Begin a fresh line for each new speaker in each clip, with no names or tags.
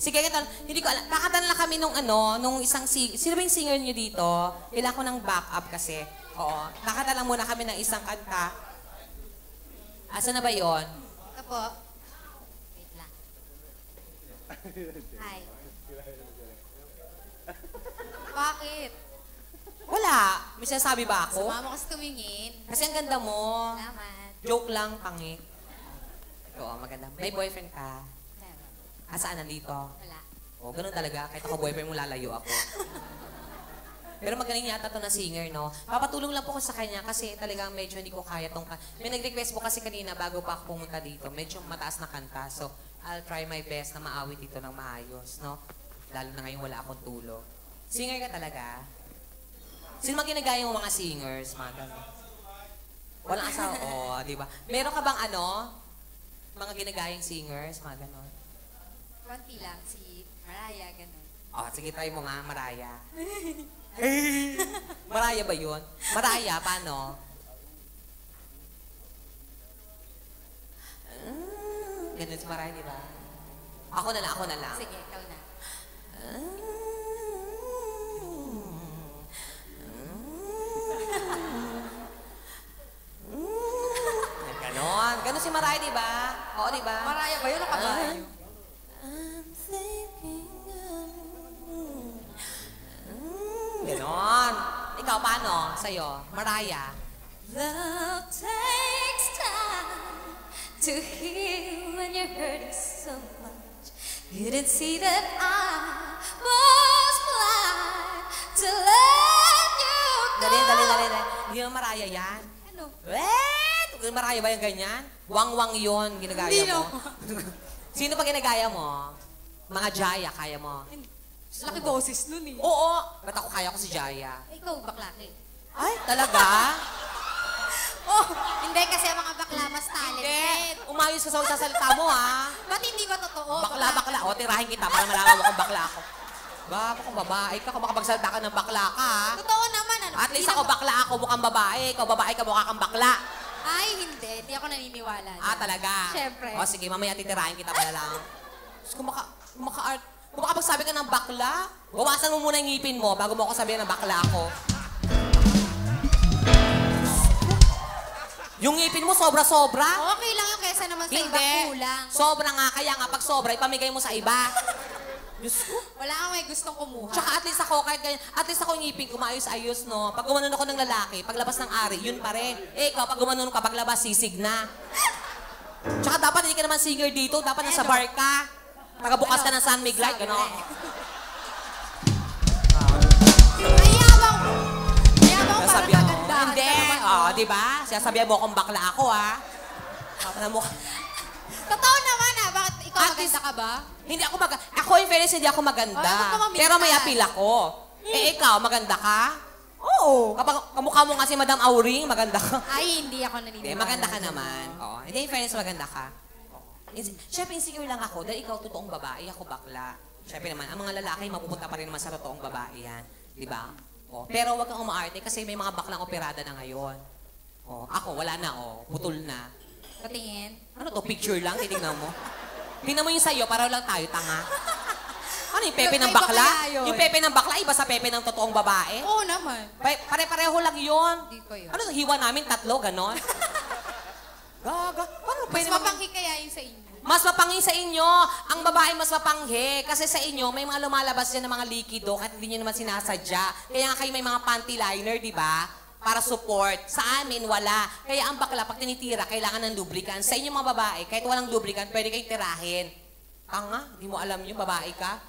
Sige, ito, hindi ko alam. Kakanta lang kami nung isang sino ba yung singer niyo dito? Kailangan ko ng backup kasi. Oo. Kakanta lang muna kami ng isang kanta. Asa na ba yon?
Ito po. Wait lang. Hi. Bakit?
Wala. May sinasabi ba ako?
Sumama kasi tumingin.
Kasi ang ganda mo.
Salamat.
Joke lang, pangit. Oo, maganda. May boyfriend ka.
Meron.
Asaan nandito?
Wala.
Oo, ganun talaga. Kahit ako boyfriend mo, lalayo ako. Pero magaling yata to na singer, no? Papatulong lang po ko sa kanya kasi talagang medyo hindi ko kaya tong May nag-request po kasi kanina bago pa ako pumunta dito. Medyo mataas na kanta. So, I'll try my best na maawit dito ng maayos, no? Lalo na ngayon wala akong tulog. Singer ka talaga? Sino mga ginagaya yung mga singers? Mga gano'n? Walang asawa? Oo, di ba? Meron ka bang mga ginagayang singers? Mga gano'n?
Konti lang. Si Mariah, ganun.
Oh, sige, try mo nga, Mariah. Mariah ba yun? Mariah, paano? Ganun si Mariah, di ba? Ako na lang.
Sige, ikaw na.
Ganon. Ganon si Mariah, di ba? Oo, di ba?
Mariah ba yun o kabayo?
I'm thinking Ganon. Ikaw, paano? Sa'yo? Mariah.
Love takes time to heal when you're hurting so much. You didn't see that I was blind to let you go.
Dali. Hindi mo Mariah yan.
Ano?
Wait! Mariah ba yung ganyan? Wang-wang yun, ginagaya
Hindi
mo.
no.
Sino pa ginagaya mo? Mga Jaya, kaya mo?
Laki boses nun eh.
Oo. Ba't ako kaya ko si Jaya?
Ikaw, baklaki.
Ay, talaga?
Oh, hindi kasi ang mga bakla mas
Hindi.
talented.
Umayos ka sa salita mo, ha?
Ba't hindi ba totoo?
Bakla. O, tirahin kita para malaman mo kung bakla ako. Ba, kung babae ka, kung makapagsalita ka ng bakla ka, ha?
Totoo naman, ano?
At least ako bakla ako, mukhang babae. Ikaw babae ka, mukha kang bakla.
Ay, hindi. Hindi ako naniniwala.
Ah, talaga?
Siyempre.
O, sige, mamaya titirahin kita pala lang. Kung makapagsabi ka ng bakla, bawasan mo muna yung ngipin mo bago mo ako sabihin ng bakla ako. Yung ngipin mo sobra-sobra.
Okay lang yung kesa naman sa iba
Hindi.
kulang.
Sobra nga. Kaya nga pag sobra, ipamigay mo sa iba. Diyos ko.
Wala kang may gustong kumuha.
Tsaka at least ako, kahit ganyan, at least ako yung ngipin ko, maayos-ayos, no? Pag gumanon ako ng lalaki, paglabas ng ari, yun pa rin. Eh, ikaw, pag gumanon ka, paglabas, sisig na. Tsaka dapat hindi ka naman singer dito, dapat nasa bar ka. Tagabukas ka ng San Miguel, gano'n.
Mayabang para
Sasabihan mo,
magandahan
hindi.
ka naman.
Oo, di ba? Sasabihan mo akong bakla ako, ha? Kapala mo,
Totoo naman ah. Bakit ikaw
At
maganda
least-
ka ba?
hindi ako maganda. Ako, in fairness, hindi ako maganda.
Ay, ba't ka mamilitan?
Pero may appeal ako. Eh, ikaw, maganda ka? Oo. Kapag kamukha mo nga si Madam Auring, maganda ka.
Ay, hindi ako naniniwala.
Hindi, maganda ka naman. Oo. Hindi, in fairness, maganda ka. Siyempre, insecure lang ako dahil ikaw totoong babae, ako bakla. Siyempre naman, ang mga lalaki, mapupunta pa rin naman sa totoong babae yan. Di ba? Oh. Pero wag kang umaarte kasi may mga baklang operada na ngayon. Oh, ako, wala na, oh. Putol na.
Patingin.
Ano to, picture lang? Titignan mo. Tingnan mo yung sa'yo, para lang tayo, tanga. Ano yung pepe ng
Iba
bakla?
kaya yun?
Yung pepe ng bakla, iba sa pepe ng totoong babae?
Oo naman.
Pare-pareho lang yun.
Hindi ko yun.
Ano, hiwa namin tatlo, ganon? Gaga. Paano
Mas
pwede naman?
mapanghi kaya yun sa inyo.
Mas mapanghi sa inyo. Ang babae mas mapanghi. Kasi sa inyo, may mga lumalabas dyan ng mga likido kahit hindi nyo naman sinasadya. Kaya nga kayo may mga panty liner, di ba? Para support. Sa amin, wala. Kaya ang bakla, pag tinitira, kailangan ng lubricant. Sa inyo mga babae, kahit walang lubricant, pwede kayong tirahin. Tanga, di mo alam yun, babae ka.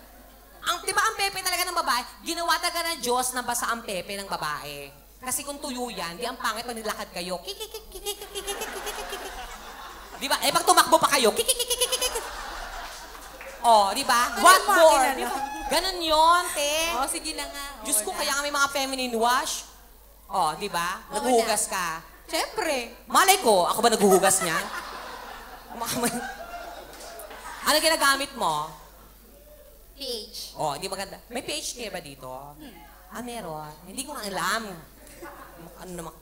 Di ba ang pepe talaga ng babae, ginawa talaga ng Diyos na basa ang pepe ng babae. Kasi kung tuyo yan, di ang pangit pag nilakad kayo. Di ba? Eh, pag tumakbo pa kayo, oh, di ba? What more? Di ba? Ganun yun, te.
Oo, sige na nga.
Diyos ko,
Oo
kaya
na.
nga may mga feminine wash. Oh, di ba?
Oo
Naghuhugas ka.
Siyempre.
Malay ko, ako ba naghuhugas niya? Ano ginagamit mo?
PH.
Oh, di maganda. May PH care ba dito? Ah, meron. Hindi ko nga alam. Ano naman?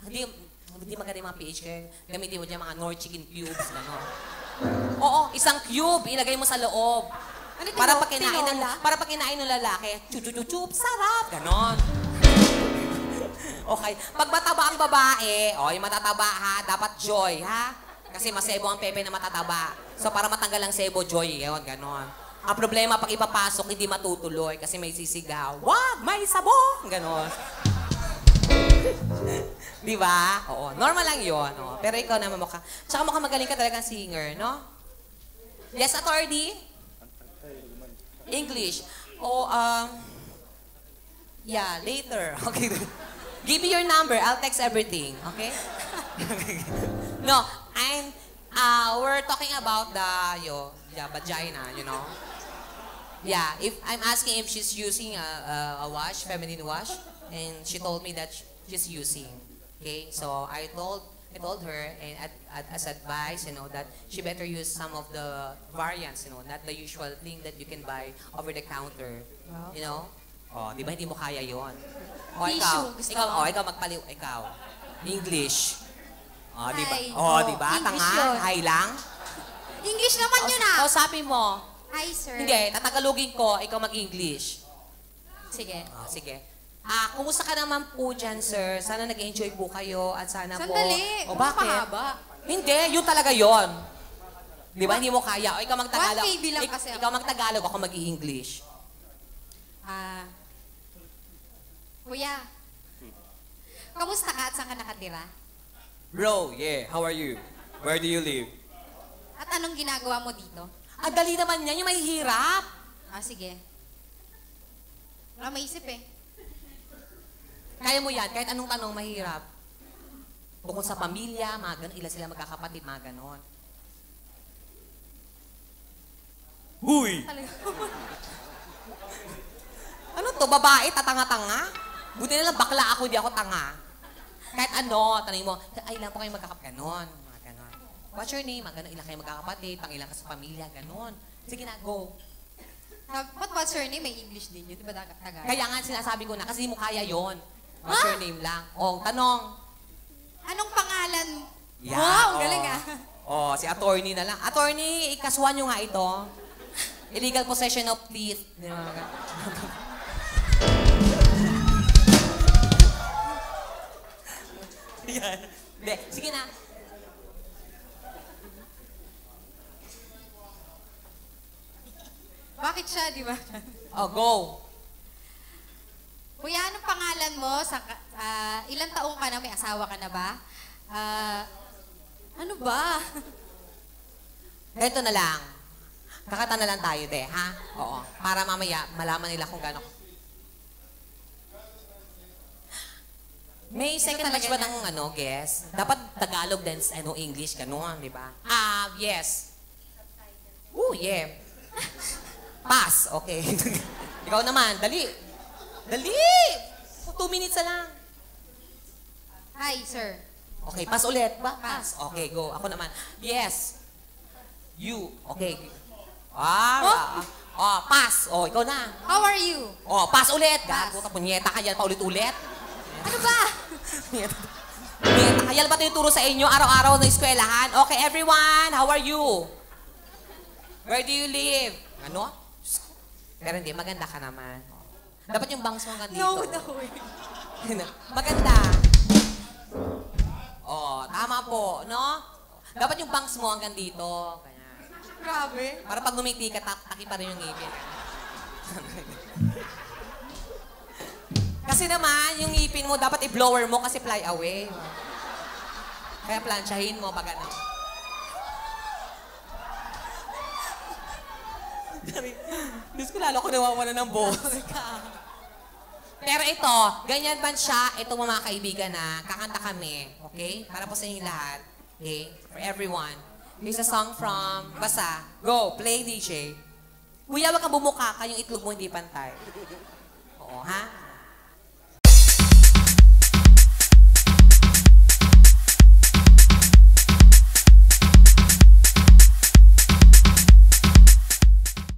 Hindi maganda yung mga PH care. Gamitin mo dyan mga Nor chicken cubes, gano'n. Oo, isang cube, ilagay mo sa loob.
Ano
Para
tino-
pag kinain ng,
tinola?
para pag kinain ng lalaki, chup, sarap, ganon. Okay. Pag mataba ang babae, yung matataba ha, dapat joy, ha? Kasi masebo ang pepe na matataba. So para matanggal ang sebo, joy, yun, ganon. Ang problema, pag ipapasok, hindi matutuloy kasi may sisigaw. Wag, may sabong! Ganon. Di ba? Oo, normal lang yun. Oo. Pero ikaw naman mukha. Tsaka mukhang magaling ka talagang singer, no? Yes, attorney? English. Yeah, later. Okay. Give me your number. I'll text everything. Okay? No, we're talking about the vagina, you know? Yeah, if I'm asking if she's using a wash, feminine wash, and she told me that she's using. Okay, so I told her and as advice, you know, that she better use some of the variants, you know, not the usual thing that you can buy over the counter, you know. Di ba hindi mo kaya 'yon?
Tissue, gusto mo?
Ikaw magpaliw, ikaw. English. Di ba?
Hi.
Di ba?
English
Tanga,
yun.
hi lang.
English naman yun ah.
Kausapin mo.
Hi, sir.
Hindi, tatagalogin ko, ikaw mag-English.
Sige.
Sige. Kumusta ka naman po dyan, sir? Sana nag-enjoy po kayo at sana
Sandali.
po...
Bakit? Mahaba.
Hindi, yun talaga yun. Di ba? Hindi mo kaya. O ikaw mag-Tagalog.
1KB lang kasi ako.
Ikaw mag-Tagalog, ako mag-English.
Kuya, kamusta ka at saan ka nakatira?
Bro, yeah, how are you? Where do you live?
At anong ginagawa mo dito?
Ang dali naman yan, yung may hirap.
Sige. Wala maisip eh.
Kaya mo yan, kahit anong tanong mahirap. Tungkol sa pamilya, mga ganon, ilan sila magkakapatid, mga ganon.
Huy!
Ano to, babae, tatanga-tanga? Buti na lang, bakla ako, di ako tanga. Kahit ano, tanongin mo, ay, ilan po kayo magkakapatid? Ganon, mga ganon. What's your name? Mga ganon, ilan kayo magkakapatid, pang ilan ka sa pamilya, ganon. Sige na, go.
But what's your name? May English din yun. Di ba Tagalog?
Kaya nga sinasabi ko na, kasi hindi mo kaya yon. What's your name lang? Tanong.
Anong pangalan?
Yeah,
Wow, galing ah.
Si attorney na lang. Attorney, ikasuhan nyo nga ito. Illegal possession of teeth. Di ba? Yan. Hindi, sige na.
Bakit siya, di ba?
Go.
Kuya, anong pangalan mo? Ilang taong ka na? May asawa ka na ba? Ano ba?
Ito na lang. Kakata na lang tayo, te, ha? Oo. Para mamaya, malaman nila kung gano'n. May second batch ba ng guess? Dapat Tagalog then English, gano'n, di ba? Yes. Yeah. Pass, okay. Ikaw naman, dali. Dali! 2 minutes na lang.
Hi, sir.
Okay, pass ulit ba? Pass. Okay, go. Ako naman. Yes. You. Okay. Pass. Ikaw na.
How are you?
Pass ulit.
Pass.
Gago ka, punyeta ka yan, paulit-ulit.
Ano ba?
Punyeta ka yan, ba tinuturo sa inyo araw-araw ng eskwelahan? Okay, everyone, how are you? Where do you live? Ano? Pero hindi, maganda ka naman. Dapat yung bangs mo hanggang dito.
No.
Maganda. Tama po, no? Dapat yung bangs mo hanggang dito. Kaya.
Grabe.
Para pag ngumiti ka, taki pa rin yung ngipin. Kasi naman, yung ngipin mo, dapat i-blower mo kasi fly away. Kaya plansyahin mo pag ano. Diyos ko, lalo ko nawawala ng boss. Pero ito, ganyan ba siya, ito mga kaibigan na kakanta kami, okay? Para po sa inyong lahat, okay? For everyone. Here's a song from Basa. Go, play DJ. Kuya, wag kang bumuka ka, yung itlog mo hindi pantay.